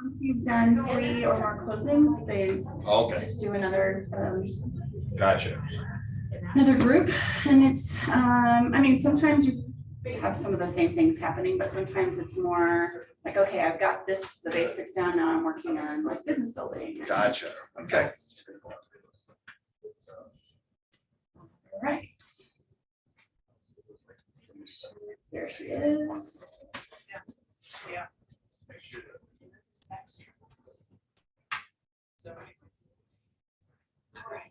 Once you've done 3 or more closings, they Okay, just do another gotcha. group. And it's I mean, sometimes you have some of the same things happening, but sometimes it's more like, okay, I've got this, the basics down, now I'm working on like business building. Gotcha. Okay. All right. There she is. Yeah. So, all right.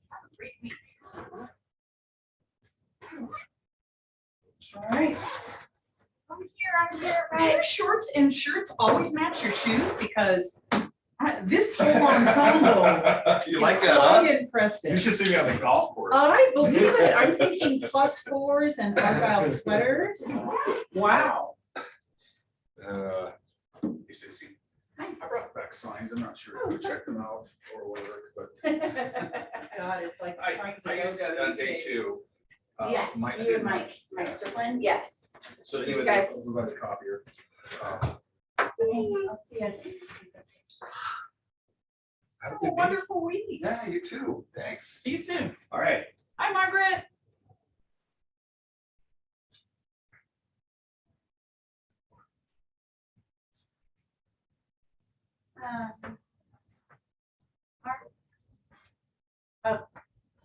Have a great week. All right. I'm here. Do your shorts and shirts always match your shoes? Because this whole ensemble You is like that, quite huh? impressive. You should see me on the golf course. I believe it. I'm thinking +4s and Argyle sweaters. Wow. You should see. I brought back signs. I'm not sure if we checked them out or whatever, but God, it's like I signs used that on day 2. Yes, you and Mike Sterling, yes. So So you anyway, guys- we'll go back to copier. Okay, I'll see you. Have a Have a good day. wonderful week. Yeah, you too. Thanks. See you soon. All right. Hi, Margaret.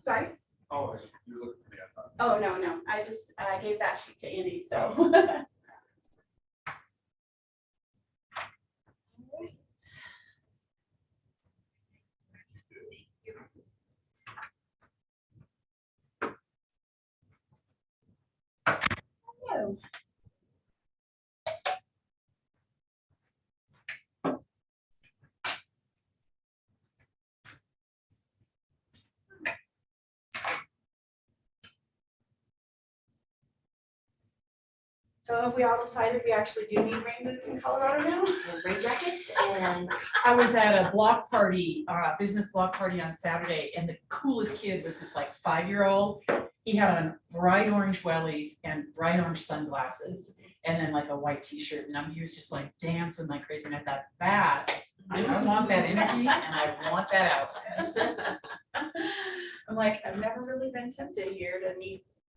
Sorry? Oh, you look at me. I thought. Oh, no, I just gave that sheet to Andy, so. Hello. So have we all decided we actually do need rain boots in Colorado now? And rain jackets and I was at a block party, business block party on Saturday, and the coolest kid was this like 5-year-old. He had on bright orange wellies and bright orange sunglasses, and then like a white t-shirt, and he was just like dancing like crazy, and I thought, I want that energy, and I want that outfit. I'm like, I've never really been tempted here to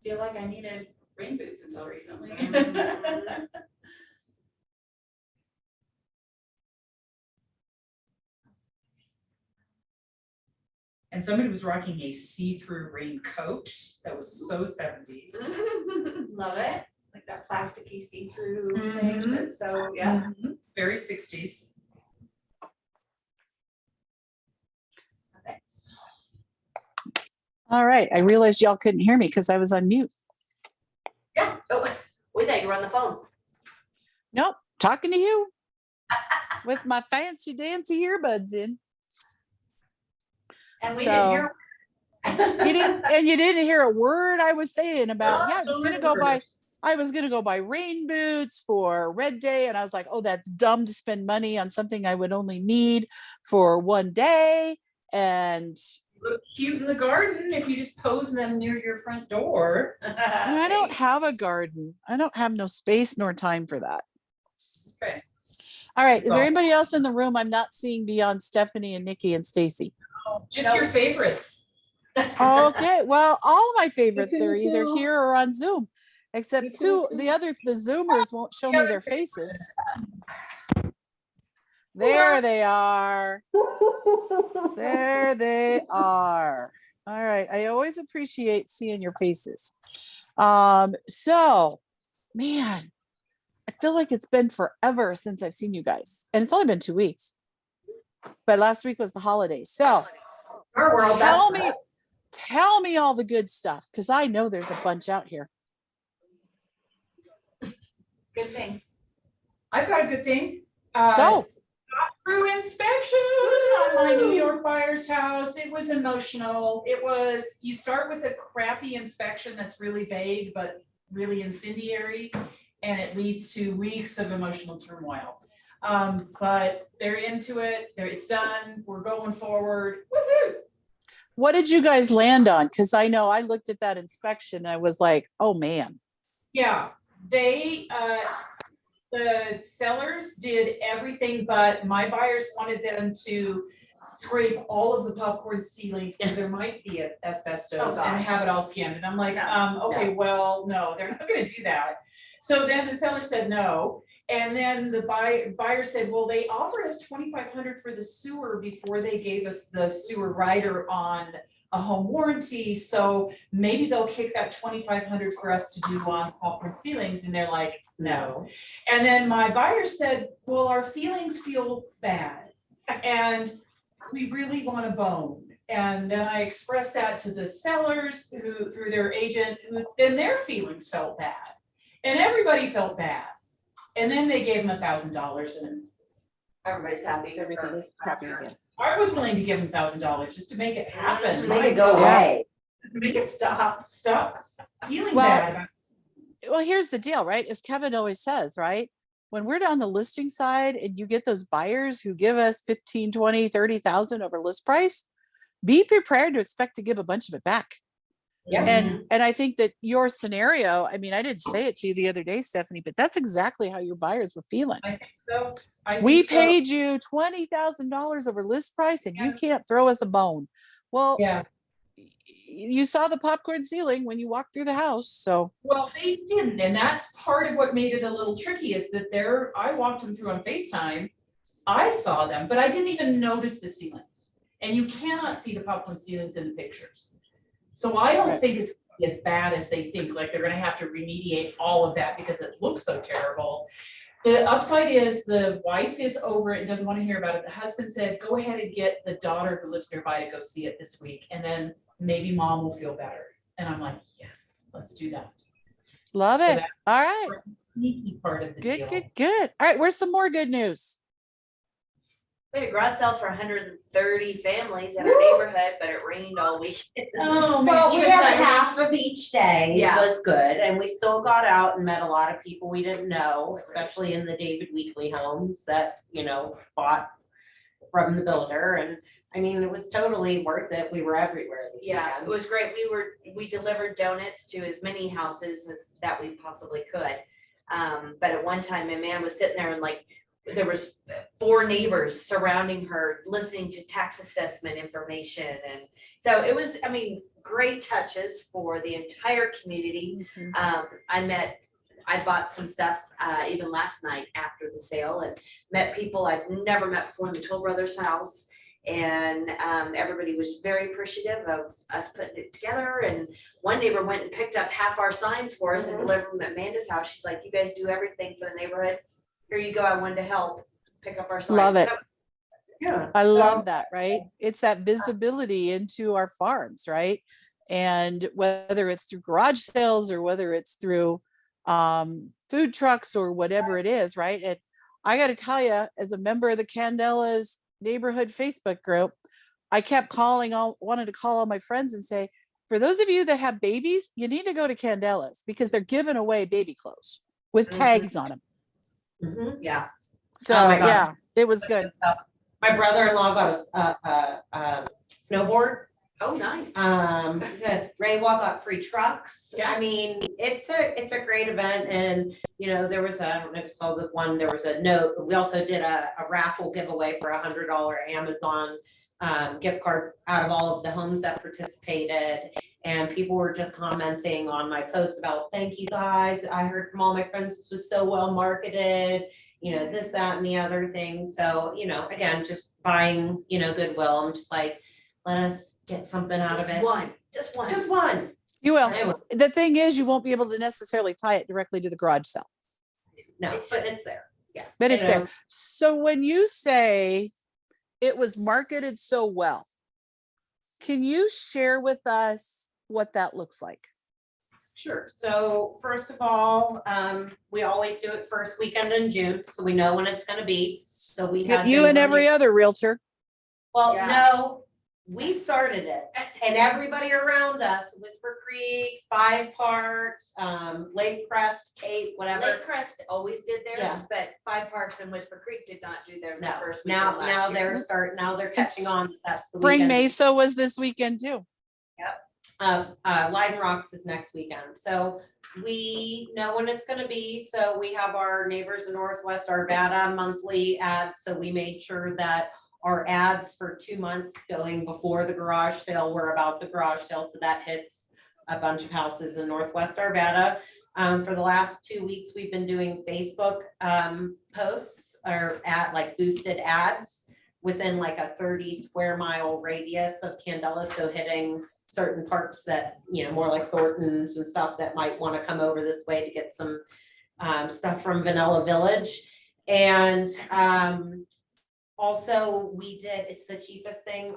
feel like I needed rain boots until recently. And somebody was rocking a see-through raincoat that was so 70s. Love it. Like that plasticky see-through Mhm. thing. But so, yeah. Very 60s. Thanks. All right, I realized y'all couldn't hear me because I was on mute. yeah. Oh, we thought you were on the phone. Nope, talking to you with my fancy dancy earbuds in. And we So- didn't You didn't hear a word I was saying about, I was gonna go Delivered. buy rain boots for Red Day, and I was like, oh, that's dumb to spend money on something I would only need for one day. And Look cute in the garden if you just pose them near your front door. I don't have a garden. I don't have no space nor time for that. Okay. All right, is there Well- anybody else in the room I'm not seeing beyond Stephanie and Nikki and Stacy? Just your favorites. Okay, well, all of my favorites are either here or on Zoom, except the Zoomers won't show me their faces. There they are. There they are. All right, I always appreciate seeing your faces. So, man, I feel like it's been forever since I've seen you guys, and it's only been 2 weeks. But last week was the holidays, so Our world, tell me all the good stuff, because I know there's a bunch out here. Good things. I've got a good thing. Go. Through inspection on my New York buyer's house. It was emotional. You start with a crappy inspection that's really vague, but really incendiary, and it leads to weeks of emotional turmoil. But they're into it. It's done. We're going forward. Woohoo! What did you guys land on? Because I know I looked at that inspection and I was like, oh man. Yeah, they The sellers did everything, but my buyers wanted them to scrape all of the popcorn ceilings because there might be asbestos Oh, and have gosh. it all scanned. And I'm like, No. okay, well, no, they're not gonna do that. So then the seller said no. And then the buyer said, well, they offered us 2,500 for the sewer before they gave us the sewer rider on a home warranty. So maybe they'll kick that 2,500 for us to do on popcorn ceilings. And they're like, no. And then my buyer said, well, our feelings feel bad and we really want a bone. And then I expressed that to the sellers who, through their agent, who then their feelings felt bad. And everybody felt bad. And then they gave him $1,000 and Everybody's happy. Everything happy again. I was willing to give him $1,000 just to make it happen. To Make it go My God, away. Make it stop feeling Well, bad. Well, here's the deal, right? As Kevin always says, right? When we're on the listing side and you get those buyers who give us 15, 20, 30,000 over list price, be prepared to expect to give a bunch of it back. Yeah. And I think that your scenario, I mean, I didn't say it to you the other day, Stephanie, but that's exactly how your buyers were feeling. I think so. I We think so. paid you $20,000 over list price and you Yeah. can't throw us a bone. Well, Yeah. you saw the popcorn ceiling when you walked through the house. So Well, they didn't, and that's part of what made it a little tricky is that I walked them through on FaceTime. I saw them, but I didn't even notice the ceilings. And you cannot see the popcorn ceilings in the pictures. So I don't Right. think it's as bad as they think, like they're gonna have to remediate all of that because it looks so terrible. The upside is the wife is over it and doesn't want to hear about it. The husband said, go ahead and get the daughter who lives nearby to go see it this week, and then maybe mom will feel better. And I'm like, yes, let's do that. love So it. that- All right. Sneaky part of the Good, deal. good, good. All right. Where's some more good news? We had a garage sale for 130 families in our neighborhood, but it rained all weekend. Oh, man. Well, we Even had Sunday. half of each day Yeah. was good, and we still got out and met a lot of people we didn't know, especially in the David Weekly homes that, bought from the builder, and I mean, it was totally worth it. We were everywhere this Yeah, it weekend. was great. We delivered donuts to as many houses as that we possibly could. But at one time, my man was sitting there and like, there was 4 neighbors surrounding her, listening to tax assessment information. And so it was, I mean, great touches for the entire community. I bought some stuff, even last night after the sale, and met people I've never met before in the Toll Brothers house. And everybody was very appreciative of us putting it together. And one neighbor went and picked up half our signs for us and delivered them at Amanda's house. She's like, you guys do everything for the neighborhood. Here you go. I wanted to help pick up our signs. Love it. So, Yeah. I So- love that, right? It's that visibility into our farms, right? And whether it's through garage sales or whether it's through food trucks or whatever it is, right? And I got to tell you, as a member of the Candela's neighborhood Facebook group, I kept wanted to call all my friends and say, for those of you that have babies, you need to go to Candela's because they're giving away baby clothes with Mhm. tags on them. Mhm. Yeah. So my God. yeah, it was good. My brother-in-law got a snowboard. Oh, nice. Ray Wall got free trucks. Yeah. I mean, it's a great event, and there was I don't know if you saw the one, there was a note, but we also did a raffle giveaway for $100 Amazon gift card out of all of the homes that participated. And people were just commenting on my post about, thank you guys. I heard from all my friends this was so well marketed, this, that, and the other thing. So, again, just buying, goodwill. I'm just like, let us get something out of Just it. one, just one. Just one. You will. I will. The thing is, you won't be able to necessarily tie it directly to the garage sale, No, It's but just- it's there. but it's You there. know. So when you say it was marketed so well, can you share with us what that looks like? Sure. So first of all, we always do it first weekend in June, so we know when it's gonna be. So we had. You been and every running- other realtor. Well, Yeah. no, we started it, and everybody around us, Whisper Creek, Five Parks, Lake Crest, Cape, whatever. Lake Crest always did theirs, Yeah. but Five Parks and Whisper Creek did not do theirs the No, first now weekend last year. now they're catching on. That's the Spring weekend. Mesa was this weekend too. Lyden Rocks is next weekend. So We know when it's gonna be, so we have our Neighbors in Northwest Arvada monthly ads, so we made sure that our ads for 2 months going before the garage sale were about the garage sale, so that hits a bunch of houses in Northwest Arvada. For the last 2 weeks, we've been doing Facebook posts or at like boosted ads within like a 30 square mile radius of Candela, so hitting certain parts that, you know, more like Thornton's and stuff that might want to come over this way to get some stuff from Vanilla Village. And also we did, it's the cheapest thing,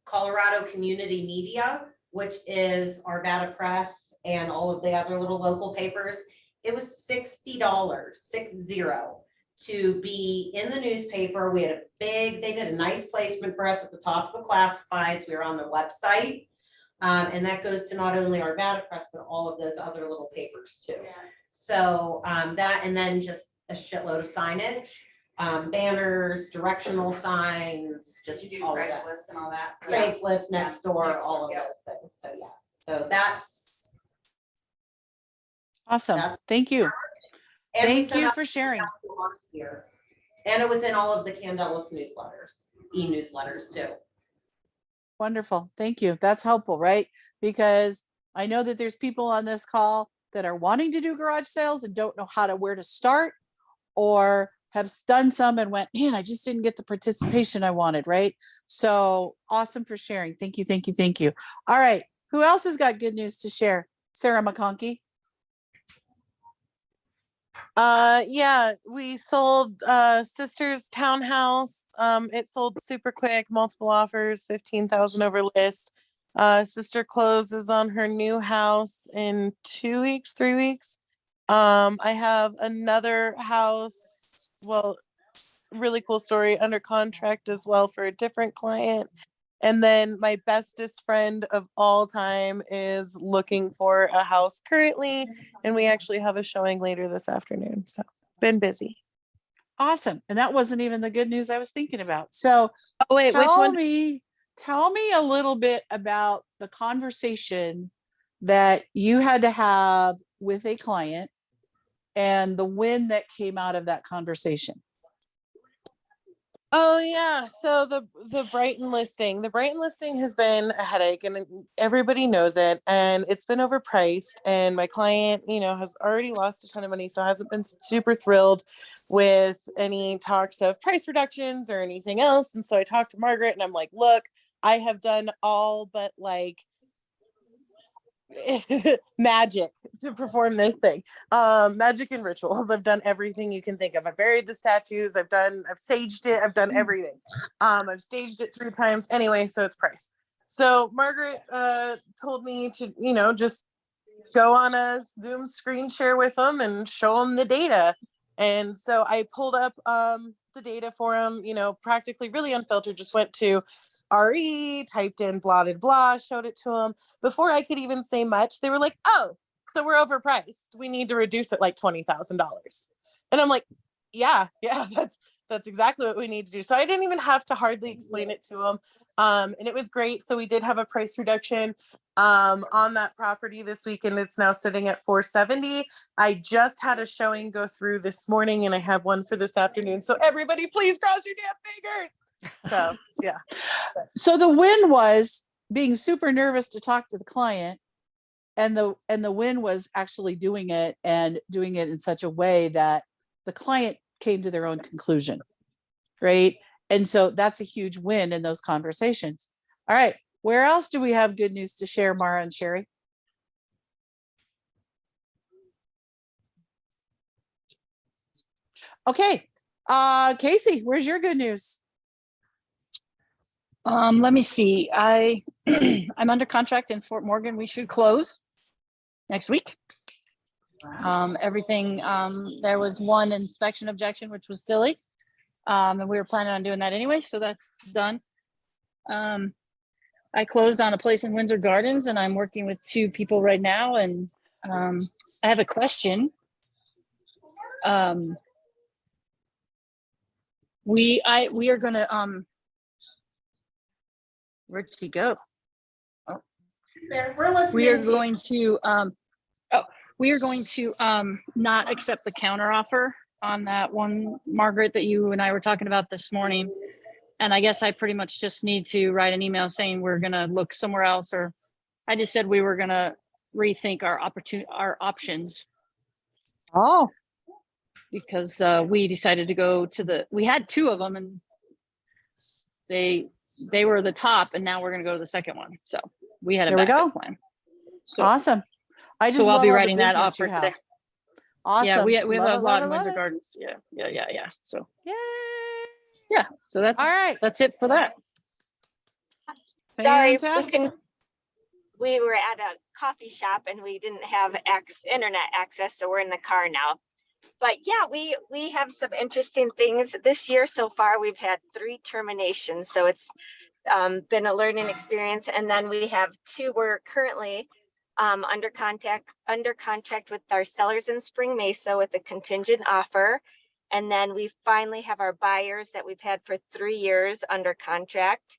Colorado Community Media, which is Arvada Press and all of the other little local papers. It was $60, 60, to be in the newspaper. We had a big, they did a nice placement for us at the top of the classifieds. We were on the website. And that goes to not only Arvada Press, but all of those other little papers too. Yeah. So that, and then just a shitload of signage, banners, directional signs, just Did you do all of that. Craigslist and all that? Craigslist, next door, Next all door, of yep. those things. So yes, so that's. Awesome. That's- Thank you. And we Thank sent you out for sharing. last year. And it was in all of the Candelas newsletters, e-newsletters too. Wonderful. Thank you. That's helpful, right? Because I know that there's people on this call that are wanting to do garage sales and don't know where to start, or have done some and went, man, I just didn't get the participation I wanted, right? So awesome for sharing. Thank you, thank you, thank you. All right. Who else has got good news to share? Sarah McConkey. Yeah, we sold sister's townhouse. It sold super quick, multiple offers, 15,000 over list. Sister closes on her new house in 2 weeks, 3 weeks. I have another house, well, really cool story, under contract as well for a different client. And then my bestest friend of all time is looking for a house currently, and we actually have a showing later this afternoon. So been busy. Awesome. And that wasn't even the good news I was thinking about. So Oh wait, which one? Tell me a little bit about the conversation that you had to have with a client and the win that came out of that conversation. Oh yeah, so the Brighton listing. The Brighton listing has been a headache, and everybody knows it, and it's been overpriced, and my client, you know, has already lost a ton of money, so hasn't been super thrilled with any talks of price reductions or anything else. And so I talked to Margaret, and I'm like, look, I have done all but like magic to perform this thing, magic and rituals. I've done everything you can think of. I buried the statues, I've saged it, I've done everything. I've staged it 3 times anyway, so it's priced. So Margaret told me to, you know, just go on a Zoom screen share with them and show them the data. And so I pulled up the data for them, you know, practically really unfiltered, just went to RE, typed in blah, blah, blah, showed it to them. Before I could even say much, they were like, oh, so we're overpriced. We need to reduce it like $20,000. And I'm like, yeah, that's exactly what we need to do. So I didn't even have to hardly explain it to them. And it was great. So we did have a price reduction on that property this week, and it's now sitting at $470. I just had a showing go through this morning, and I have one for this afternoon. So everybody please cross your damn fingers. So yeah. So the win was being super nervous to talk to the client, and the win was actually doing it in such a way that the client came to their own conclusion, right? And so that's a huge win in those conversations. All right, where else do we have good news to share, Mara and Sherry? Okay, Casey, where's your good news? Let me see. I'm under contract in Fort Morgan. We should close next week. Everything, there was one inspection objection, which was silly. And we were planning on doing that anyway, so that's done. I closed on a place in Windsor Gardens, and I'm working with 2 people right now. And I have a question. We are gonna, where'd she go? There, we're listening. We are going to, We are going to not accept the counter offer on that one, Margaret, that you and I were talking about this morning. And I guess I pretty much just need to write an email saying we're gonna look somewhere else, or I just said we were gonna rethink our options, Oh, because we decided to go to we had two of them and they were the top, and now we're gonna go to the second one. So we had a There we backup go. plan. So, awesome. I just so I'll love be all the writing that business offer you have. today. Awesome. Yeah, we have Love a it, lot love in it, love Winter it. Gardens. Yeah. So Yay. yeah, so All right. that's it for that. Sorry, Fantastic. we were at a coffee shop and we didn't have internet access, so we're in the car now. But yeah, we have some interesting things this year so far. We've had 3 terminations, so it's been a learning experience. And then we have 2. We're currently under contract with our sellers in Spring Mesa with a contingent offer. And then we finally have our buyers that we've had for 3 years under contract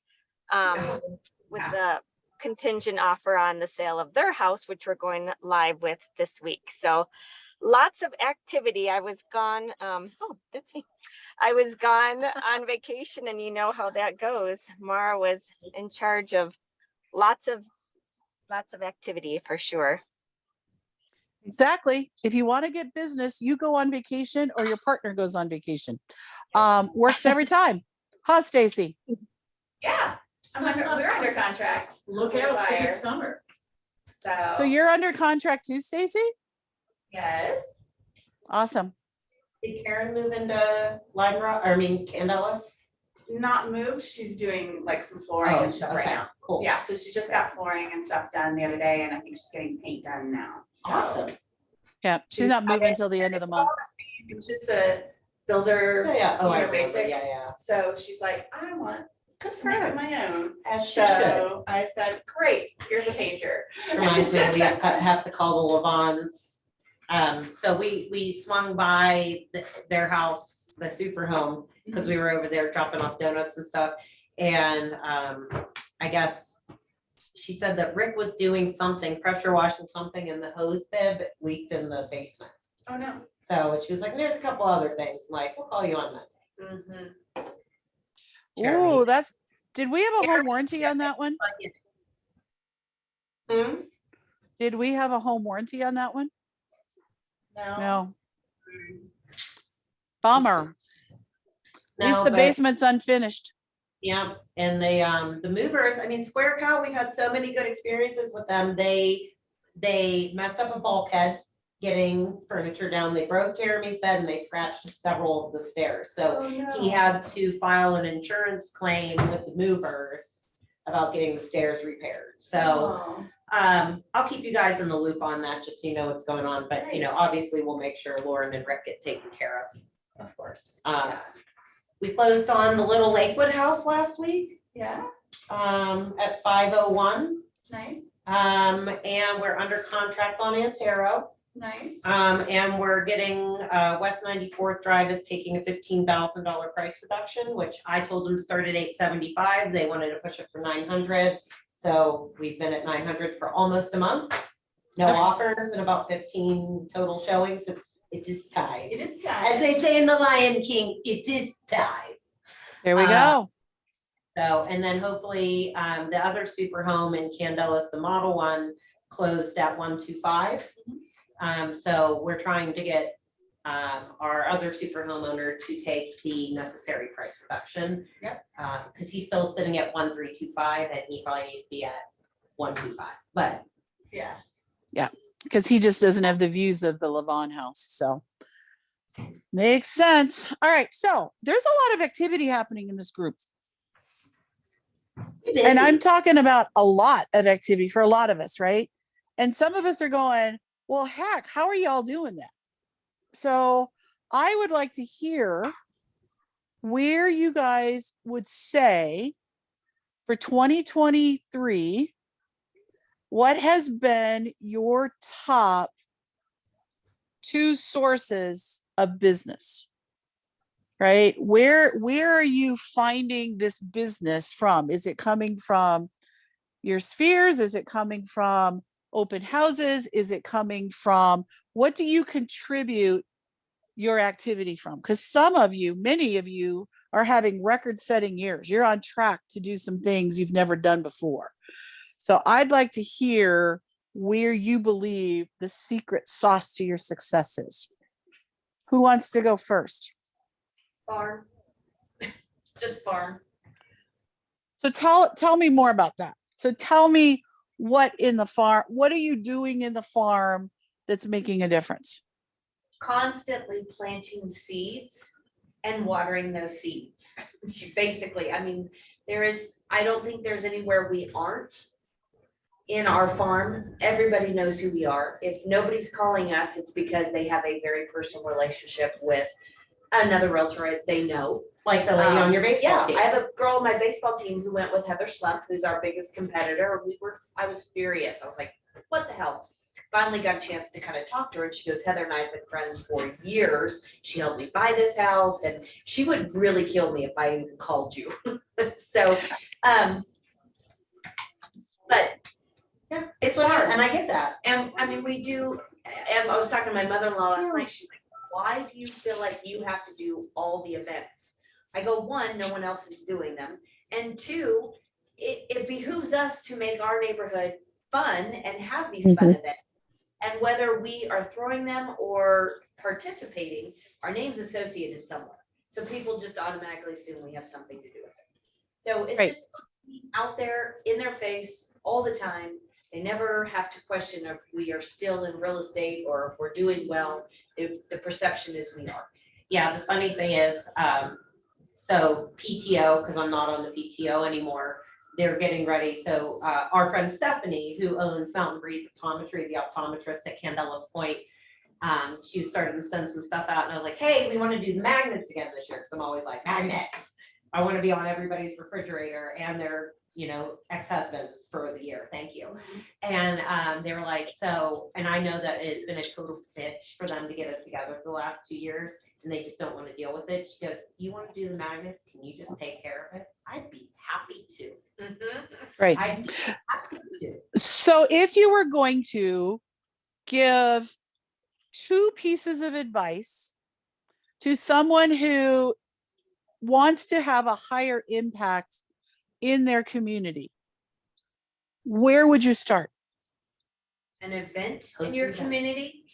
with the contingent offer on the sale of their house, which we're going live with this week. So lots of activity. I was gone. Oh, that's me. I was gone on vacation, and you know how that goes. Mara was in charge of lots of activity for sure. Exactly. If you want to get business, you go on vacation or your partner goes on vacation. Works every time. Huh, Stacy? Yeah, we're under contract. Look with a out for buyer. this summer. So you're under contract too, Stacy? Yes. Awesome. Did Karen move into Lime Rock, or I mean, Candelas? Not moved. She's doing like some flooring and stuff right okay, now. Cool. Yeah, so she just got flooring and stuff done the other day, and I think she's getting paint done now. So Awesome. Yeah, she's not moving until the end of the month. It was just the builder, Yeah, oh, you I know, remember, basic. yeah. So she's like, I want to make it my own. As she should. So I said, great, here's a painter. Reminds me, we have to call the Levons. So we swung by their house, the super home, because we were over there dropping off donuts and stuff. And I guess she said that Rick was doing something, pressure washing something, and the hose bib leaked in the basement. Oh, no. So she was like, there's a couple other things, like, we'll call you on Monday. Ooh, did we have a home warranty on that one? Did we have a home warranty on that one? No. Bummer. At least No, the but- basement's unfinished. Yeah, and they, the movers, I mean, Square Cow, we've had so many good experiences with them. They messed up a bulkhead getting furniture down. They broke Jeremy's bed and they scratched several of the stairs. So he had to file an insurance claim with the movers about getting the stairs repaired. So I'll keep you guys in the loop on that, just so you know what's going on. But, you know, obviously we'll make sure Lauren and Rick get taken care Of course. of. We closed on the little Lakewood house last week, Yeah, at 501. nice, And we're under contract on Antero. nice. And we're getting, West 94th Drive is taking a $15,000 price reduction, which I told them started at $875. They wanted to push it for $900. So we've been at $900 for almost a month. No offers and about 15 total showings. It is time. It is time. As they say in The Lion King, it is time. There we go. So, and then hopefully, the other super home in Candelas, the model one, closed at 125. So we're trying to get our other super homeowner to take the necessary price reduction. Yep. Because he's still sitting at 1325 and he probably needs to be at 125. But Yeah. Because he just doesn't have the views of the Levon house. So makes sense. All right. So there's a lot of activity happening in this group. And I'm talking about a lot of activity for a lot of us, right? And some of us are going, well, heck, how are y'all doing that? So I would like to hear where you guys would say for 2023, what has been your top 2 sources of business? Right? Where are you finding this business from? Is it coming from your spheres? Is it coming from open houses? Is it coming from, what do you contribute your activity from? Because some of you, many of you are having record-setting years. You're on track to do some things you've never done before. So I'd like to hear where you believe the secret sauce to your success is. Who wants to go first? Farm. Just farm. So tell me more about that. So tell me what are you doing in the farm that's making a difference? Constantly planting seeds and watering those seeds. Basically, I mean, I don't think there's anywhere we aren't in our farm. Everybody knows who we are. If nobody's calling us, it's because they have a very personal relationship with another realtor they know. Like the lady on your baseball team. Yeah, I have a girl on my baseball team who went with Heather Slump, who's our biggest competitor. I was furious. I was like, what the hell? Finally got a chance to kind of talk to her, and she goes, Heather and I have been friends for years. She helped me buy this house, and she would really kill me if I even called you. So, but yeah, it's hard. And I get that. And I mean, we do, and I was talking to my mother-in-law last night. She's like, why do you feel like you have to do all the events? I go, one, no one else is doing them. And two, it behooves us to make our neighborhood fun and have these fun events. And whether we are throwing them or participating, our name's associated somewhere. So people just automatically assume we have something to do with it. So it's just out there in their face all the time. They never have to question if we are still in real estate or if we're doing well. If the perception is we are. Yeah, the funny thing is, so PTO, because I'm not on the PTO anymore, they're getting ready. So our friend Stephanie, who owns Mountain Breeze Optometry, the optometrist at Candelas Point, she was starting to send some stuff out, and I was like, hey, we want to do the magnets again this year, because I'm always like, magnets. I want to be on everybody's refrigerator and their, ex-husbands for the year. Thank you. And they were like, so, and I know that it's been a total bitch for them to get it together for the last 2 years, and they just don't want to deal with it. She goes, you want to do the magnets? Can you just take care of it? I'd be happy to. Right. I'd be happy to. So if you were going to give 2 pieces of advice to someone who wants to have a higher impact in their community, where would you start? An event in your community,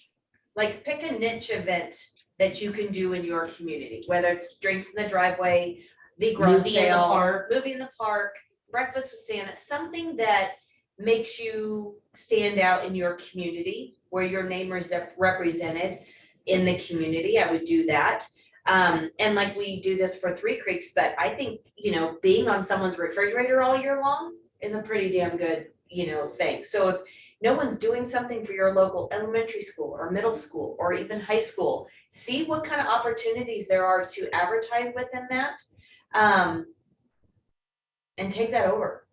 like pick a niche event that you can do in your community, whether it's drinks in the driveway, the garage sale, movie in the park, breakfast with Santa, something that makes you stand out in your community where your name is represented in the community. I would do that. And like we do this for Three Creeks, but I think, being on someone's refrigerator all year long is a pretty damn good, thing. So if no one's doing something for your local elementary school or middle school or even high school, see what kind of opportunities there are to advertise within that, and take that over.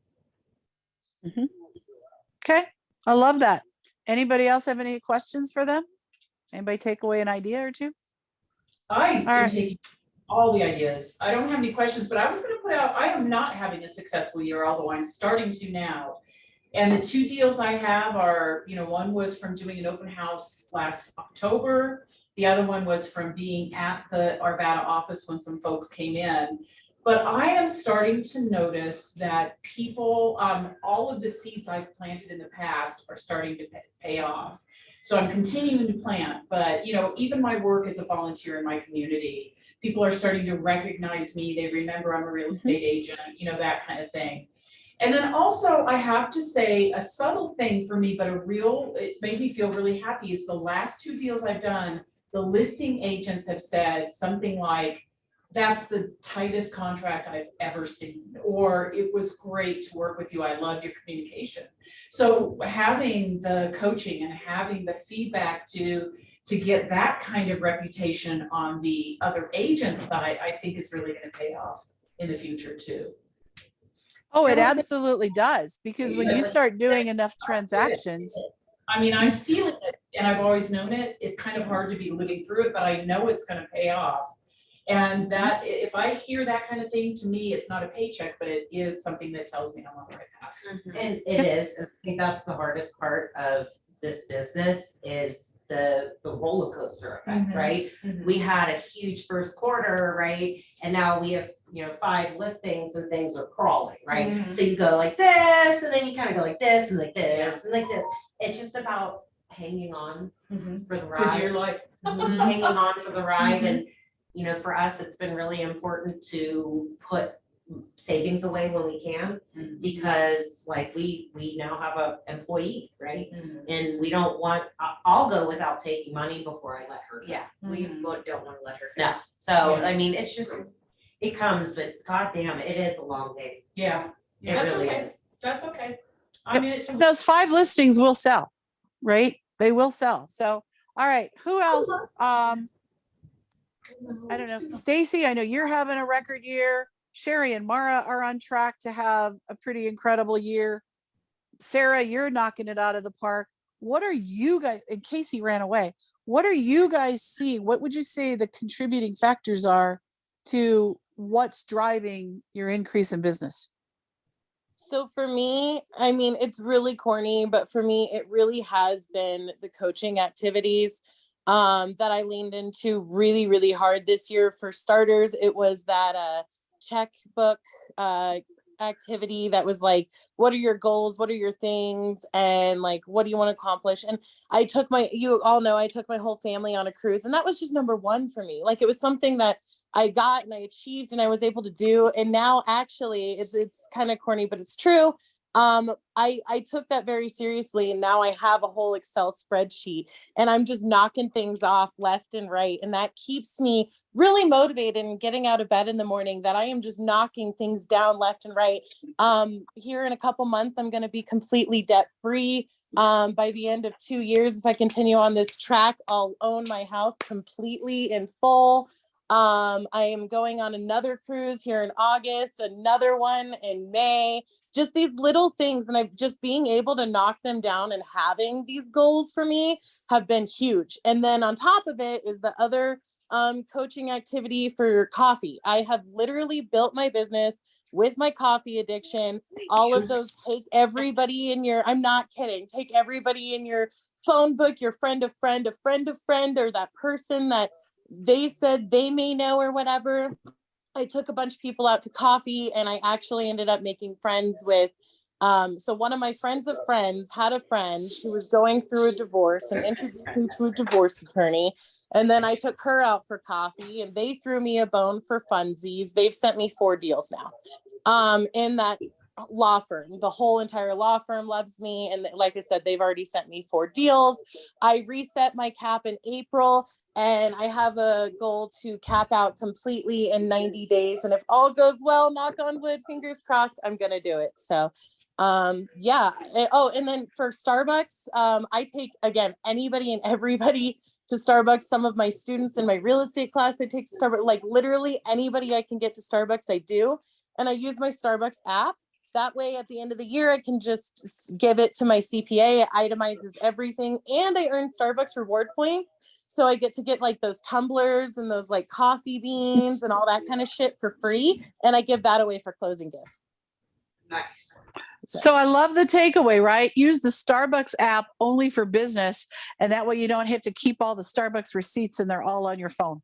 Okay, I love that. Anybody else have any questions for them? Anybody take away an idea or two? I'm taking all the ideas. I don't have any questions, but I was going to put out, I am not having a successful year, although I'm starting to now. And the 2 deals I have are, one was from doing an open house last October. The other one was from being at the Arvada office when some folks came in. But I am starting to notice that people, all of the seeds I've planted in the past are starting to pay off. So I'm continuing to plant, but even my work as a volunteer in my community, people are starting to recognize me. They remember I'm a real estate agent, that kind of thing. And then also I have to say a subtle thing for me, but it's made me feel really happy, is the last 2 deals I've done, the listing agents have said something like, that's the tightest contract I've ever seen, or it was great to work with you. I love your communication. So having the coaching and having the feedback to get that kind of reputation on the other agent side, I think is really going to pay off in the future too. Oh, it absolutely does, because when you start doing enough transactions. I mean, I'm feeling it, and I've always known it. It's kind of hard to be living through it, but I know it's going to pay off. And that, if I hear that kind of thing, to me, it's not a paycheck, but it is something that tells me I'm on the right path. And it is, I think that's the hardest part of this business is the roller coaster effect, Mhm. right? We had a huge first quarter, right? And now we have, 5 listings and things are crawling, right? Mhm. So you go like this, and then you kind of go like this and like this and like this. It's just about hanging on Mhm. for the For dear ride, life. hanging on for the ride. Mhm. And, for us, it's been really important to put savings away when we can, because like we now have a employee, right? And we don't want, I'll go without taking money before I let her go. Yeah, we don't wanna let her. No, so I mean, it's just, it comes, but goddamn, it is a long game. Yeah, It That's really okay. is. that's okay. I'm in it to. Those 5 listings will sell, right? They will sell. So, all right, who else? I don't know. Stacy, I know you're having a record year. Sherry and Mara are on track to have a pretty incredible year. Sarah, you're knocking it out of the park. What are you guys, and Casey ran away. What are you guys seeing? What would you say the contributing factors are to what's driving your increase in business? So for me, I mean, it's really corny, but for me, it really has been the coaching activities that I leaned into really, really hard this year. For starters, it was that checkbook activity that was like, what are your goals? What are your things? And like, what do you want to accomplish? And you all know, I took my whole family on a cruise, and that was just number one for me. Like, it was something that I got and I achieved and I was able to do. And now actually it's kind of corny, but it's true. I took that very seriously, and now I have a whole Excel spreadsheet, and I'm just knocking things off left and right. And that keeps me really motivated and getting out of bed in the morning, that I am just knocking things down left and right. Here in a couple months, I'm going to be completely debt free. By the end of 2 years, if I continue on this track, I'll own my house completely in full. I am going on another cruise here in August, another one in May. Just these little things, and I'm just being able to knock them down and having these goals for me have been huge. And then on top of it is the other coaching activity for coffee. I have literally built my business with my coffee addiction. All of those, take everybody in your, I'm not kidding, take everybody in your phone book, your friend of friend, a friend of friend, or that person that they said they may know or whatever. I took a bunch of people out to coffee, and I actually ended up making friends with so one of my friends of friends had a friend who was going through a divorce and introduced me to a divorce attorney. And then I took her out for coffee, and they threw me a bone for funsies. They've sent me 4 deals now. In that law firm, the whole entire law firm loves me. And like I said, they've already sent me 4 deals. I reset my cap in April, and I have a goal to cap out completely in 90 days. And if all goes well, knock on wood, fingers crossed, I'm going to do it. So, yeah. Oh, and then for Starbucks, I take, again, anybody and everybody to Starbucks. Some of my students in my real estate class, I take Starbucks, like literally anybody I can get to Starbucks, I do. And I use my Starbucks app. That way, at the end of the year, I can just give it to my CPA. It itemizes everything, and I earn Starbucks reward points. So I get to get like those tumblers and those like coffee beans and all that kind of shit for free. And I give that away for closing gifts. Nice. So I love the takeaway, right? Use the Starbucks app only for business. And that way you don't have to keep all the Starbucks receipts, and they're all on your phone.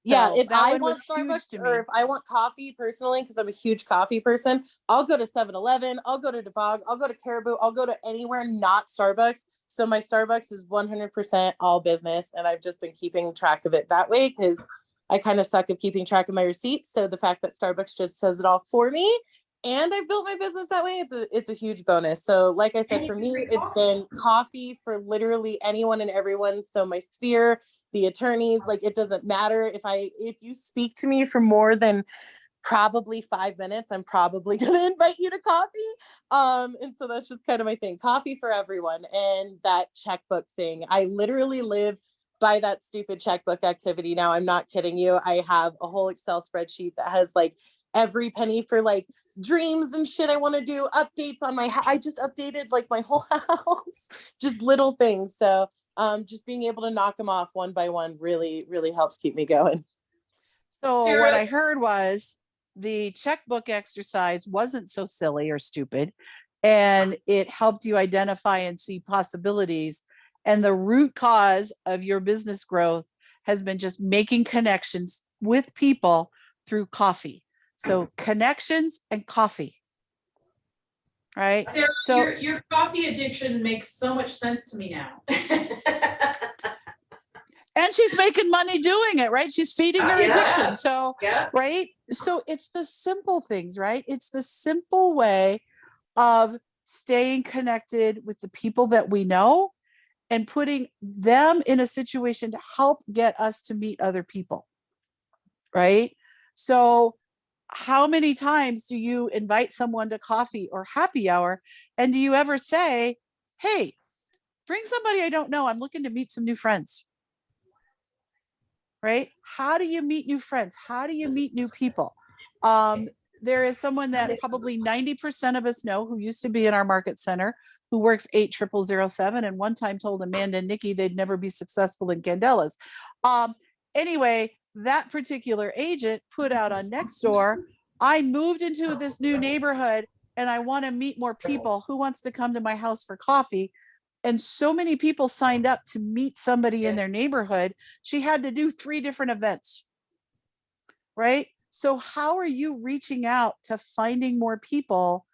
Yeah, So if that I one want was huge Starbucks, to or me. if I want coffee personally, because I'm a huge coffee person, I'll go to 7-Eleven, I'll go to DeBog, I'll go to Caribou, I'll go to anywhere not Starbucks. So my Starbucks is 100% all business, and I've just been keeping track of it that way because I kind of suck at keeping track of my receipts. So the fact that Starbucks just does it all for me, and I've built my business that way, it's a huge bonus. So like I said, for me, it's been coffee for literally anyone and everyone. So my sphere, the attorneys, like, it doesn't matter if you speak to me for more than probably 5 minutes, I'm probably gonna invite you to coffee. And so that's just kind of my thing. Coffee for everyone. And that checkbook thing, I literally live by that stupid checkbook activity now. I'm not kidding you. I have a whole Excel spreadsheet that has like every penny for like dreams and shit I want to do, updates on I just updated like my whole house, just little things. So just being able to knock them off one by one really, really helps keep me going. So what I heard was the checkbook exercise wasn't so silly or stupid, and it helped you identify and see possibilities. And the root cause of your business growth has been just making connections with people through coffee. So connections and coffee. Right? Sarah, So your coffee addiction makes so much sense to me now. and she's making money doing it, right? She's feeding her Yeah. addiction. So, Yeah. right? So it's the simple things, right? It's the simple way of staying connected with the people that we know and putting them in a situation to help get us to meet other people, right? So how many times do you invite someone to coffee or happy hour, and do you ever say, hey, bring somebody I don't know, I'm looking to meet some new friends? Right? How do you meet new friends? How do you meet new people? There is someone that probably 90% of us know who used to be in our market center, who works 80007, and one time told Amanda and Nikki they'd never be successful in Candelas. Anyway, that particular agent put out on Nextdoor, I moved into this new neighborhood and I want to meet more people. Who wants to come to my house for coffee? And so many people signed up to meet somebody in their neighborhood. She had to do 3 different events, right? So how are you reaching out to finding more people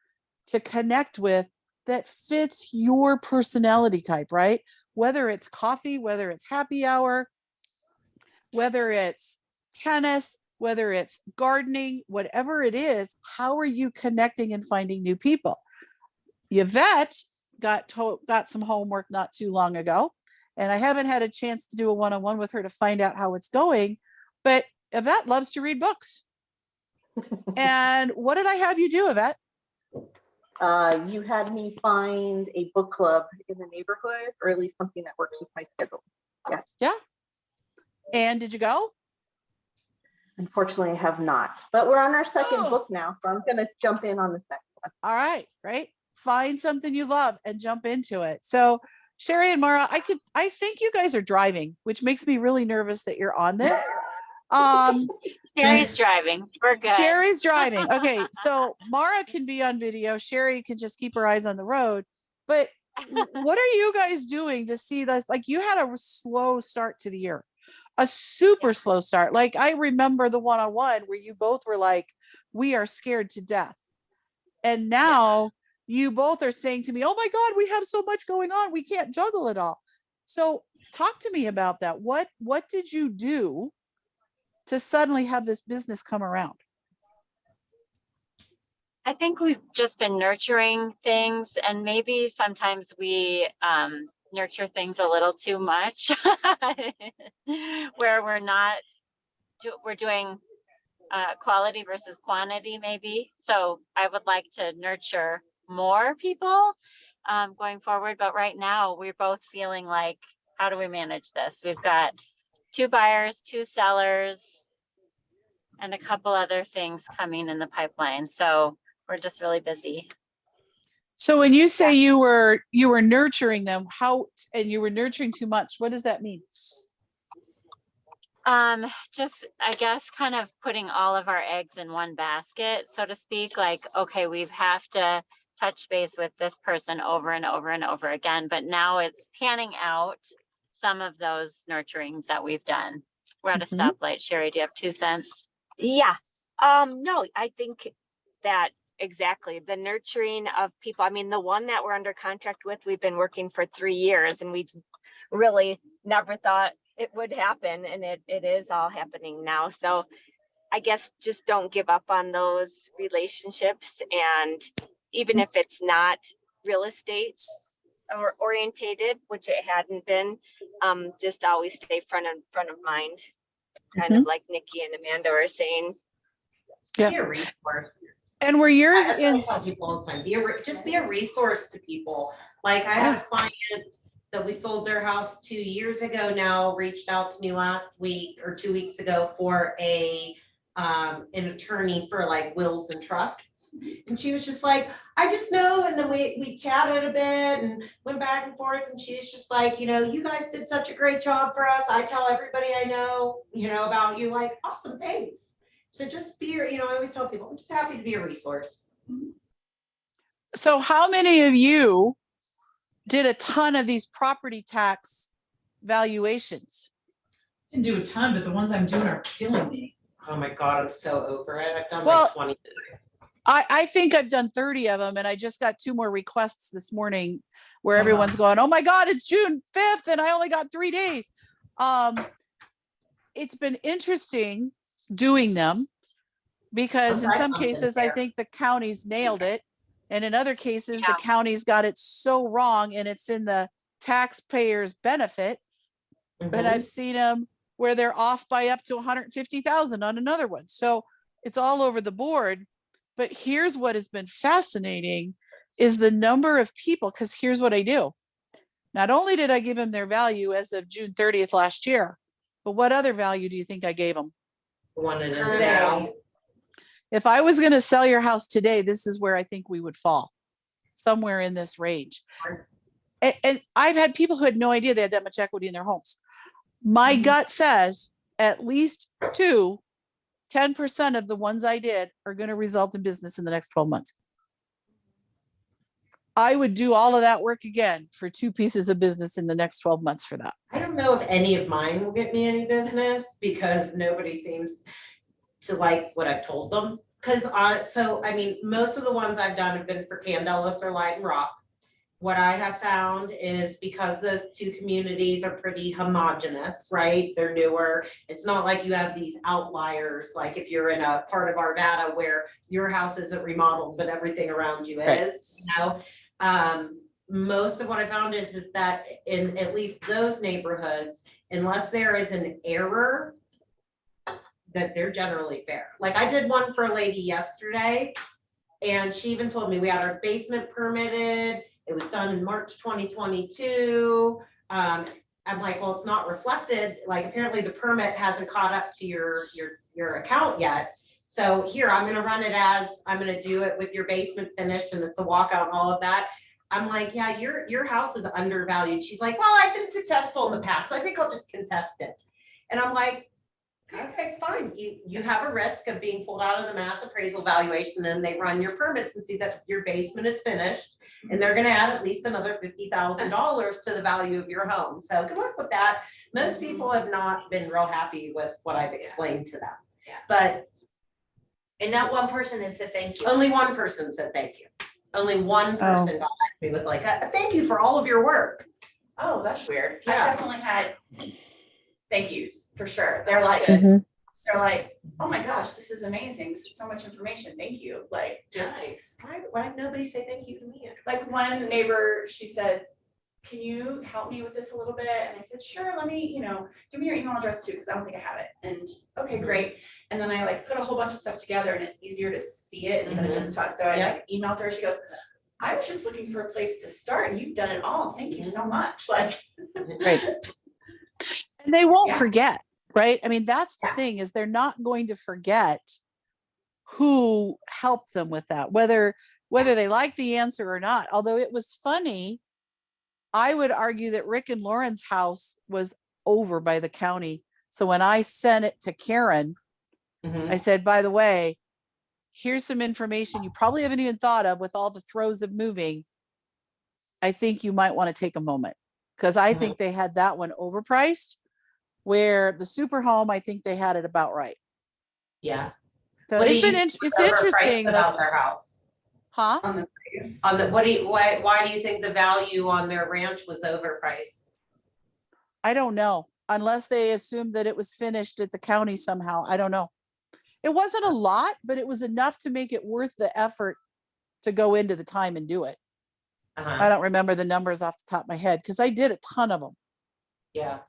to connect with that fits your personality type, right? Whether it's coffee, whether it's happy hour, whether it's tennis, whether it's gardening, whatever it is, how are you connecting and finding new people? Yvette got some homework not too long ago, and I haven't had a chance to do a one-on-one with her to find out how it's going, but Yvette loves to read books. And what did I have you do, Yvette? You had me find a book club in the neighborhood, or at least something that works with my schedule. Yeah. Yeah. And did you go? Unfortunately, I have not, but we're on our second Oh. book now, so I'm going to jump in on the second one. All right, right. Find something you love and jump into it. So Sherry and Mara, I think you guys are driving, which makes me really nervous that you're on this. Sherry's driving. We're good. Sherry's driving. Okay, so Mara can be on video. Sherry can just keep her eyes on the road. But what are you guys doing to see this? Like, you had a slow start to the year, a super slow start. Like, I remember the one-on-one where you both were like, we are scared to death. And now you both are saying to me, oh my God, we have so much going on. We can't juggle it all. So talk to me about that. What did you do to suddenly have this business come around? I think we've just been nurturing things, and maybe sometimes we nurture things a little too much where we're doing quality versus quantity maybe. So I would like to nurture more people going forward. But right now we're both feeling like, how do we manage this? We've got 2 buyers, 2 sellers, and a couple other things coming in the pipeline. So we're just really busy. So when you say you were nurturing them, and you were nurturing too much, what does that mean? Just, I guess, kind of putting all of our eggs in one basket, so to speak. Like, okay, we have to touch base with this person over and over and over again, but now it's panning out some of those nurturing that we've done. We're at a stoplight. Sherry, do you have 2 cents? Yeah. No, I think that exactly the nurturing of people. I mean, the one that we're under contract with, we've been working for 3 years, and we really never thought it would happen, and it is all happening now. So I guess just don't give up on those relationships, and even if it's not real estate or orientated, which it hadn't been, just always stay front of mind, kind of like Nikki and Amanda were saying. Yeah. Be a resource. And were yours I in? tell people all the time, just be a resource to people. Like, I had a client that we sold their house 2 years ago now, reached out to me last week or 2 weeks ago for an attorney for like wills and trusts. And she was just like, I just know. And then we chatted a bit and went back and forth. And she's just like, you guys did such a great job for us. I tell everybody I know, about you, like, awesome, thanks. So just be, I always tell people, I'm just happy to be a resource. So how many of you did a ton of these property tax valuations? Didn't do a ton, but the ones I'm doing are killing me. Oh my God, I'm so over it. I've done Well, like 20. I think I've done 30 of them, and I just got 2 more requests this morning where Uh-huh. everyone's going, oh my God, it's June 5th and I only got 3 days. It's been interesting doing them because in I've some done them cases, I there. think the counties nailed it. And in other cases, the Yeah. counties got it so wrong and it's in the taxpayer's benefit. But Mhm. I've seen them where they're off by up to 150,000 on another one. So it's all over the board. But here's what has been fascinating is the number of people, because here's what I do. Not only did I give them their value as of June 30th last year, but what other value do you think I gave them? The one it is Per now. day. If I was going to sell your house today, this is where I think we would fall, somewhere in this range. And I've had people who had no idea they had that much equity in their homes. My gut says at least 10% of the ones I did are going to result in business in the next 12 months. I would do all of that work again for 2 pieces of business in the next 12 months for that. I don't know if any of mine will get me any business because nobody seems to like what I've told them. Because most of the ones I've done have been for Candelas or Light and Rock. What I have found is because those 2 communities are pretty homogenous, right? They're newer. It's not like you have these outliers, like if you're in a part of Arvada where your house isn't remodeled, but everything around you is, most of what I found is that in at least those neighborhoods, unless there is an error, that they're generally fair. Like I did one for a lady yesterday and she even told me we had our basement permitted. It was done in March 2022. I'm like, well, it's not reflected. Like apparently the permit hasn't caught up to your account yet. So here, I'm gonna run it as, I'm gonna do it with your basement finished and it's a walkout and all of that. I'm like, yeah, your house is undervalued. She's like, well, I've been successful in the past, so I think I'll just contest it. And I'm like, okay, fine. You have a risk of being pulled out of the mass appraisal valuation, and they run your permits and see that your basement is finished. And they're gonna add at least another $50,000 to the value of your home. So good luck with that. Most people have not been real happy with what I've explained to them. Yeah. But And not one person has said thank you. only one person said thank you. Only one person got back to me with like, a thank you for all of your work. Oh, that's weird. Yeah. I've definitely had thank yous for sure. They're like, oh my gosh, this is amazing. This is so much information. Thank you. Like just Why did nobody say thank you to me? like one neighbor, she said, can you help me with this a little bit? And I said, sure, let me, give me your email address too, because I don't think I have it. And okay, great. And then I like put a whole bunch of stuff together and it's easier to see it instead of just talk. So I like emailed her. She goes, I was just looking for a place to start and you've done it all. Thank you so much. Like, Right. And they won't Yeah. forget, right? I mean, that's the thing is they're not going to forget who helped them with that, whether they like the answer or not. Although it was funny, I would argue that Rick and Lauren's house was over by the county. So when I sent it to Karen, I said, by the way, here's some information you probably haven't even thought of with all the throes of moving. I think you might want to take a moment because I think they had that one overpriced, where the super home, I think they had it about right. Yeah. So What it's do you been, think it's was interesting. overpriced about their house? Huh? On the, why do you think the value on their ranch was overpriced? I don't know, unless they assumed that it was finished at the county somehow. I don't know. It wasn't a lot, but it was enough to make it worth the effort to go into the time and do it. I don't remember the numbers off the top of my head because I did a ton of them. Yeah.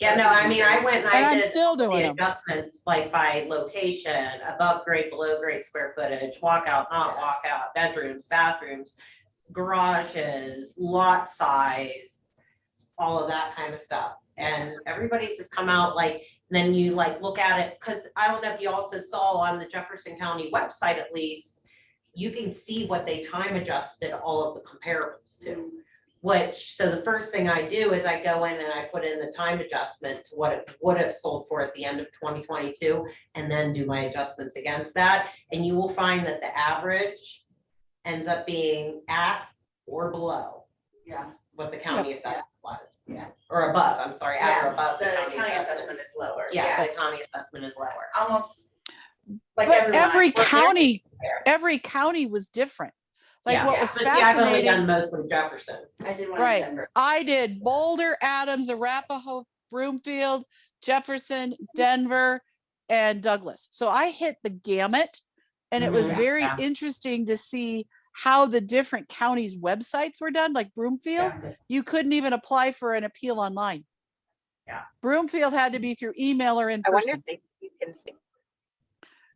yeah. No, I mean, I went and And I I'm did still the doing them. adjustments like by location, above grade, below grade square footage, walkout, not walkout, bedrooms, bathrooms, garages, lot size, all of that kind of stuff. And everybody's just come out like, then you like look at it, because I don't know if you also saw on the Jefferson County website, at least, you can see what they time adjusted all of the comparables to. so the first thing I do is I go in and I put in the time adjustment to what it would have sold for at the end of 2022, and then do my adjustments against that. And you will find that the average ends up being at or below Yeah. what the county assessment was. Yeah. Or above, I'm sorry, at or Yeah, above the the county county assessment. assessment is lower. Yeah, the county assessment is lower. Almost like But everyone. every county was different. Like Yeah. what was But see, I've only done fascinating, mostly Jefferson. I did one in right? Denver. I did Boulder, Adams, Arapahoe, Broomfield, Jefferson, Denver, and Douglas. So I hit the gamut, and it was Mhm. very Yeah. interesting to see how the different counties' websites were done. Like Broomfield, Yeah. you couldn't even apply for an appeal online. Yeah. Broomfield had to be through email or in I wonder person. if you can see.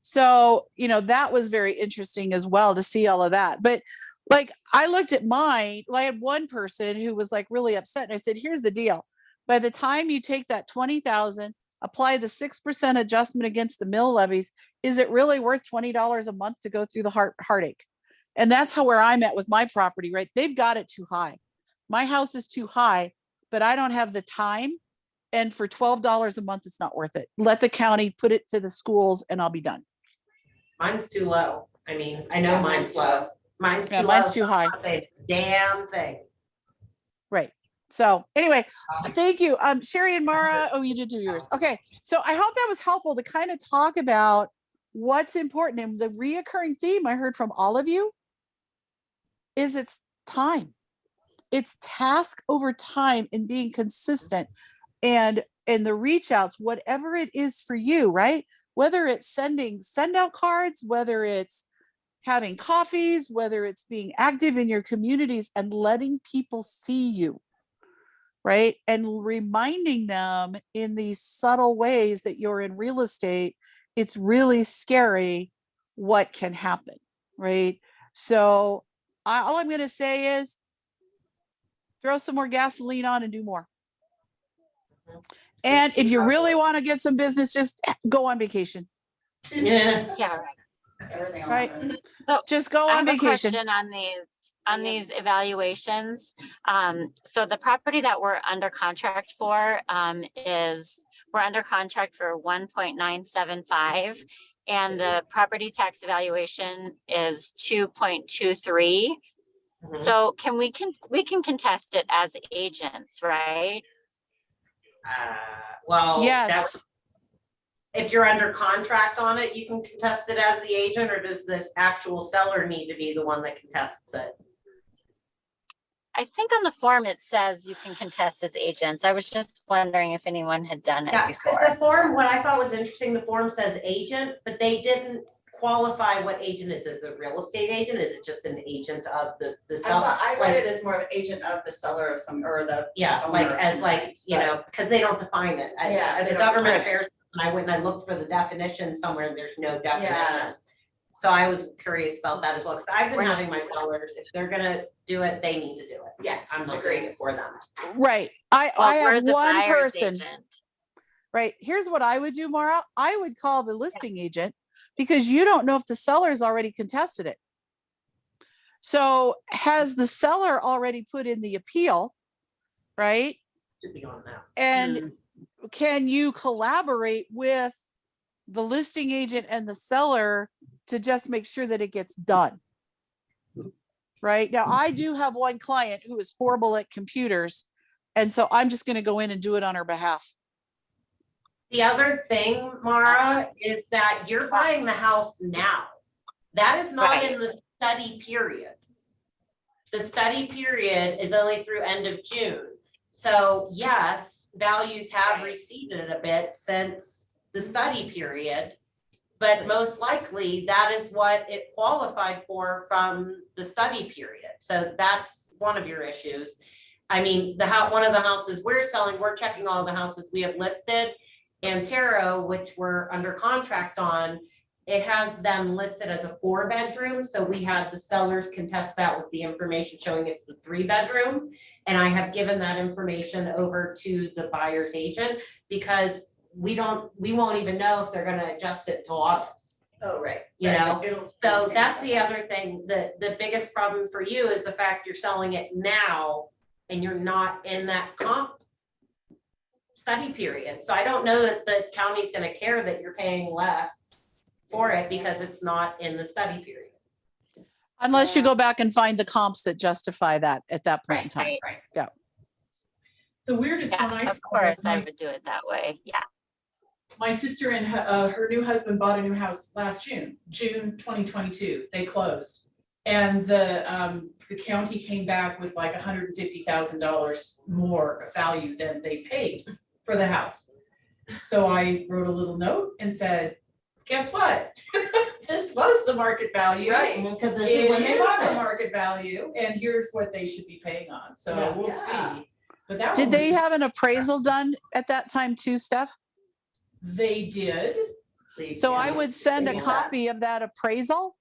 So, that was very interesting as well to see all of that. But like, I looked at mine, I had one person who was like really upset. And I said, here's the deal. By the time you take that 20,000, apply the 6% adjustment against the mill levies, is it really worth $20 a month to go through the heartache? And that's where I'm at with my property, right? They've got it too high. My house is too high, but I don't have the time. And for $12 a month, it's not worth it. Let the county put it to the schools and I'll be done. Mine's too low. I mean, I know Yeah, mine's mine's too low. low. Mine's too Yeah, low. mine's too high. I'll say damn thing. Right. So anyway, thank you. Sherry and Mara, oh, you did do yours. Okay. So I hope that was helpful to kind of talk about what's important. And the reoccurring theme I heard from all of you is it's time. It's task over time and being consistent and the reach outs, whatever it is for you, right? Whether it's send out cards, whether it's having coffees, whether it's being active in your communities and letting people see you, right? And reminding them in these subtle ways that you're in real estate, it's really scary what can happen, right? So all I'm going to say is throw some more gasoline on and do more. And if you really want to get some business, just go on vacation. Yeah. Yeah, right. Everything on Right. that. So Just go I on have a vacation. question on these evaluations. So the property that we're under contract for we're under contract for 1.975, and the property tax evaluation is 2.23. Mhm. So we can contest it as agents, right? Well, Yes. if you're under contract on it, you can contest it as the agent, or does this actual seller need to be the one that contests it? I think on the form it says you can contest as agents. I was just wondering if anyone had done it Yeah, because before. the form, what I thought was interesting, the form says agent, but they didn't qualify what agent is. Is it a real estate agent? Is it just an agent of the seller? I read it as more of an agent of the seller of some, or the. Yeah, owner like of as some like, kind, you but- know, because they don't define it. Yeah, As they a don't government define it. affairs person, I went and I looked for the definition somewhere and there's no Yeah. definition. So I was curious about that as well, because I've been Right. having my sellers, if they're gonna do it, they need to do it. Yeah, I'm not doing it for them. Right. I Well, we're have the one buyer's person. agent. Right. Here's what I would do, Mara. I would call the listing agent because you don't know if the seller's already contested it. So has the seller already put in the appeal, right? Should be on now. And can you collaborate with the listing agent and the seller to just make sure that it gets done? Right. Now, I do have one client who is horrible at computers. And so I'm just going to go in and do it on her behalf. The other thing, Mara, is that you're buying the house now. That is not Right. in the study period. The study period is only through end of June. So yes, values have receded a bit since the study period. But most likely that is what it qualified for from the study period. So that's one of your issues. I mean, one of the houses we're selling, we're checking all the houses we have listed. Antero, which we're under contract on, it has them listed as a 4-bedroom. So we had the sellers contest that with the information showing it's the 3-bedroom. And I have given that information over to the buyer's agent because we won't even know if they're gonna adjust it till August. Oh, right. You Right, know, it'll So change that's that. the other thing. The biggest problem for you is the fact you're selling it now and you're not in that comp study period. So I don't know that the county's gonna care that you're paying less for it because it's not in the study period. Unless you go back and find the comps that justify that at that point in time. Right. The weirdest one Yeah, I of saw course, was I would do it that way. Yeah. my sister and her new husband bought a new house last June 2022. They closed. And the county came back with like $150,000 more value than they paid for the house. So I wrote a little note and said, guess what? This was the market value. Right, because this It is when they is bought the it. market value, and here's what they should be paying on. So Yeah. we'll Yeah. see. But that Did one they was- have an appraisal done at that time too, Steph? They did. So I would send a Yeah. copy of that appraisal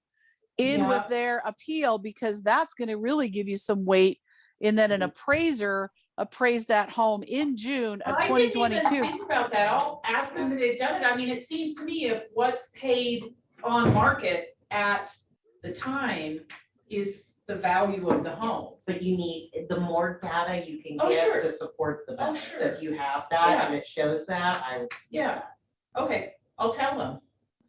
in with Yeah. their appeal, because that's going to really give you some weight in that an appraiser appraised that home in June of I didn't even 2022. think about that. I'll ask them that they've done it. I mean, it seems to me if what's paid on market at the time is the value of the home. But you need, the more data you can Oh, get sure. to support the Oh, benefits. sure. If you have that and it shows that, I would. Yeah. Okay, I'll tell them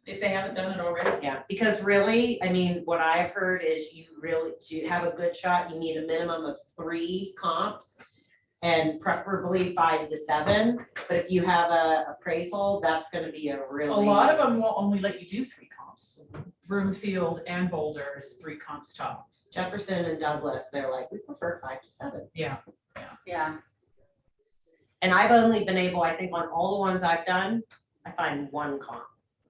if they haven't done it already. Yeah, because really, I mean, what I've heard is you really, to have a good shot, you need a minimum of 3 comps and preferably 5 to 7. But if you have a appraisal, that's gonna be a really. A lot of them will only let you do 3 comps. Broomfield and Boulder is 3 comps tops. Jefferson and Douglas, they're like, we prefer 5 to 7. Yeah. Yeah. And I've only been able, I think on all the ones I've done, I find 1 comp,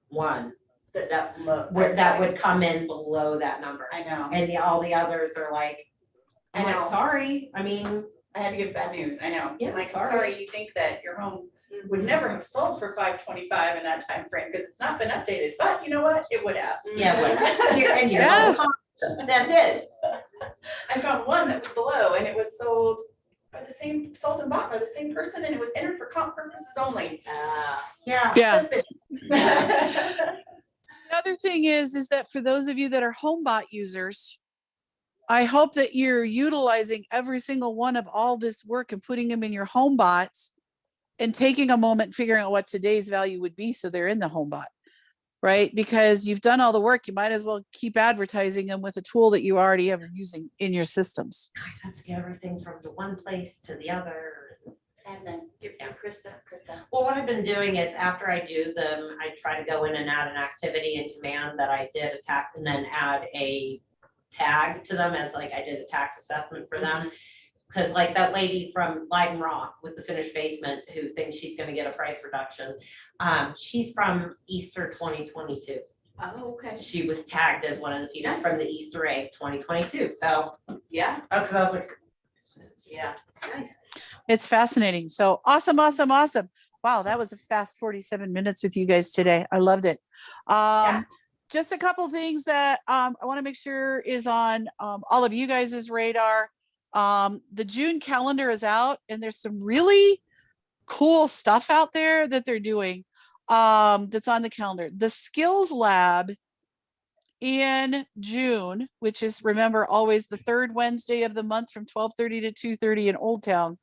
1 that would come in below that number. I know. And all the others are like, I I'm like, know. sorry, I mean, I had to give bad news. I know. Yeah, I'm like, sorry. sorry, you think that your home would never have sold for 525 in that time frame because it's not been updated, but you know what? It would have. yeah, but here and here's Yeah. all the comps that did. I found one that was below and it was sold and bought by the same person and it was entered for comp purposes only. Yeah. Yeah. Suspicious. The other thing is that for those of you that are HomeBot users, I hope that you're utilizing every single one of all this work and putting them in your HomeBots and taking a moment figuring out what today's value would be so they're in the HomeBot, right? Because you've done all the work, you might as well keep advertising them with a tool that you already have using in your systems. I have to get everything from the one place to the other. And then give to Krista. Well, what I've been doing is after I do them, I try to go in and add an activity in command that I did a tax and then add a tag to them as like I did a tax assessment for them. Cause like that lady from Leiden Rock with the finished basement who thinks she's gonna get a price reduction. She's from Easter 2022. Oh, okay. She was tagged as one of the people from the Easter egg 2022. So, Yeah, cause I was like, yeah. Nice. It's fascinating. So awesome, awesome, awesome. Wow, that was a fast 47 minutes with you guys today. I loved it. Just a couple things that I want to make sure is on all of you guys' radar. The June calendar is out and there's some really cool stuff out there that they're doing that's on the calendar. The Skills Lab in June, which is, remember, always the 3rd Wednesday of the month from 12:30 to 2:30 in Old Town.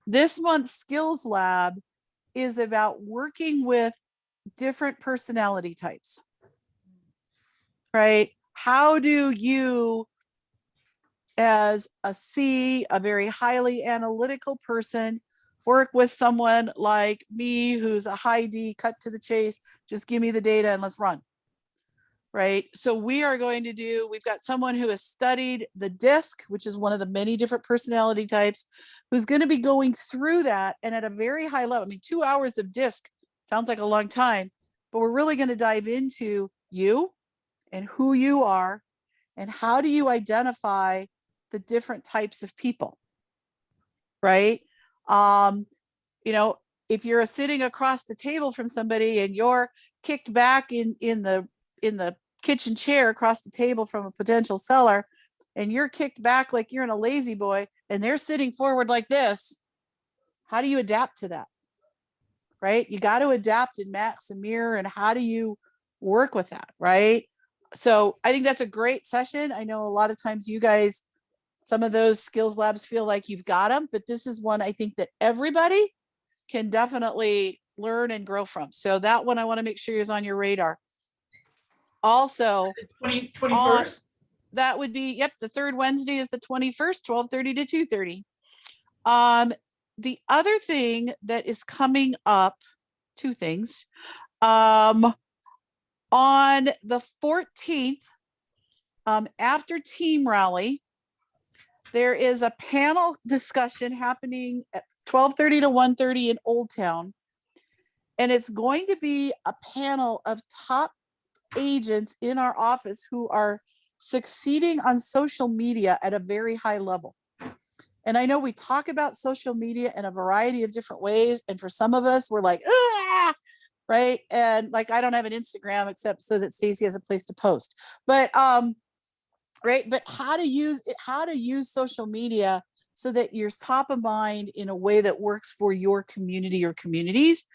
This month's Skills Lab is about working with different personality types, right? How do you, as a C, a very highly analytical person, work with someone like me who's a high D, cut to the chase, just give me the data and let's run, right? So we are going to do, we've got someone who has studied the DISC, which is one of the many different personality types, who's going to be going through that and at a very high level. I mean, 2 hours of DISC sounds like a long time, but we're really going to dive into you and who you are and how do you identify the different types of people, right? You know, if you're sitting across the table from somebody and you're kicked back in the kitchen chair across the table from a potential seller, and you're kicked back like you're in a lazy boy and they're sitting forward like this, how do you adapt to that? Right? You got to adapt and match and mirror, and how do you work with that, right? So I think that's a great session. I know a lot of times you guys Some of those skills labs feel like you've got them, but this is one I think that everybody can definitely learn and grow from. So that one I want to make sure is on your radar. Also, 21st. that would be, yep, the third Wednesday is the 21st, 12:30 to 2:30. The other thing that is coming up, two things. On the 14th, after team rally, there is a panel discussion happening at 12:30 to 1:30 in Old Town. And it's going to be a panel of top agents in our office who are succeeding on social media at a very high level. And I know we talk about social media in a variety of different ways. And for some of us, we're like, ah, right? And like, I don't have an Instagram except so that Stacy has a place to post. But right, but how to use social media so that you're top of mind in a way that works for your community or communities.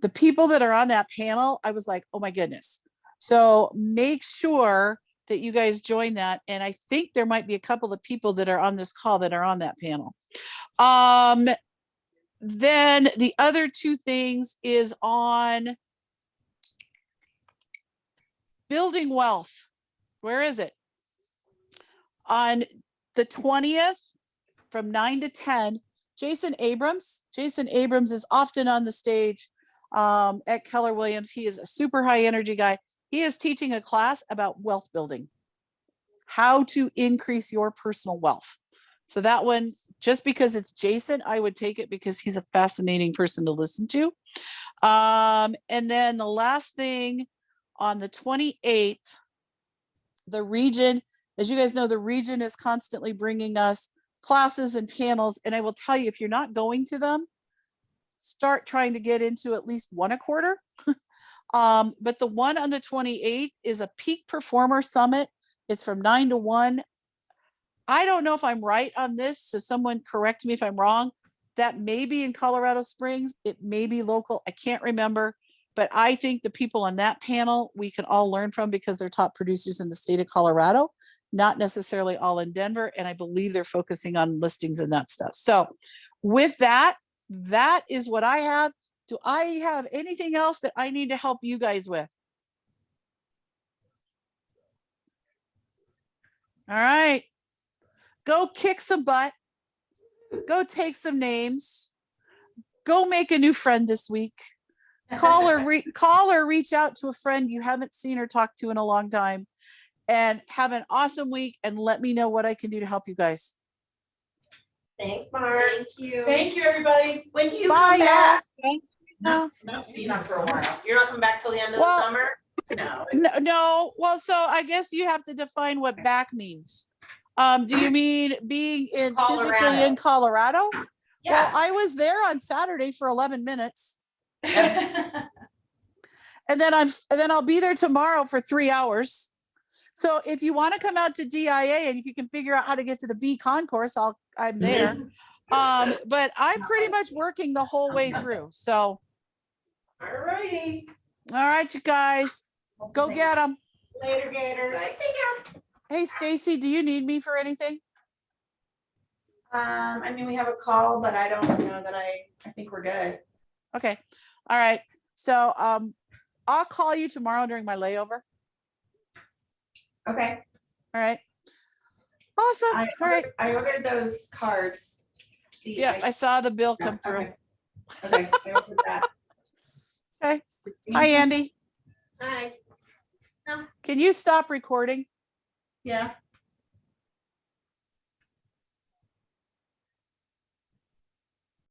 The people that are on that panel, I was like, oh my goodness. So make sure that you guys join that. And I think there might be a couple of people that are on this call that are on that panel. Then the other two things is on building wealth. Where is it? On the 20th from 9 to 10, Jason Abrams is often on the stage at Keller Williams. He is a super high energy guy. He is teaching a class about wealth building, how to increase your personal wealth. So that one, just because it's Jason, I would take it because he's a fascinating person to listen to. And then the last thing on the 28th, the region, as you guys know, the region is constantly bringing us classes and panels. And I will tell you, if you're not going to them, start trying to get into at least one a quarter. But the one on the 28th is a peak performer summit. It's from 9 to 1. I don't know if I'm right on this, so someone correct me if I'm wrong. That may be in Colorado Springs. It may be local. I can't remember. But I think the people on that panel, we can all learn from because they're top producers in the state of Colorado, not necessarily all in Denver. And I believe they're focusing on listings and that stuff. So with that, that is what I have. Do I have anything else that I need to help you guys with? All right. Go kick some butt. Go take some names. Go make a new friend this week. Call or reach out to a friend you haven't seen or talked to in a long time. And have an awesome week. And let me know what I can do to help you guys. Thanks, Mark. Thank you. Thank you, everybody. When do you Bye, come back? No. Not for a while. You're not coming back till the end of Well, the summer? No. No. Well, so I guess you have to define what back means. Do you mean being physically in Colorado? Yeah. Well, I was there on Saturday for 11 minutes. And then I'll be there tomorrow for 3 hours. So if you want to come out to DIA and if you can figure out how to get to the B concourse, I'm there. But I'm pretty much working the whole way through. So. All righty. All right, you guys, go get them. Later, Gators. Hey, Stacy, do you need me for anything? I mean, we have a call, but I don't know that I think we're good. Okay. All right. So I'll call you tomorrow during my layover. Okay. All right. Awesome. All right. I ordered those cards. Yeah, I saw the bill come through. Okay. I ordered that. Okay. Hi, Andy. Hi. Can you stop recording? Yeah.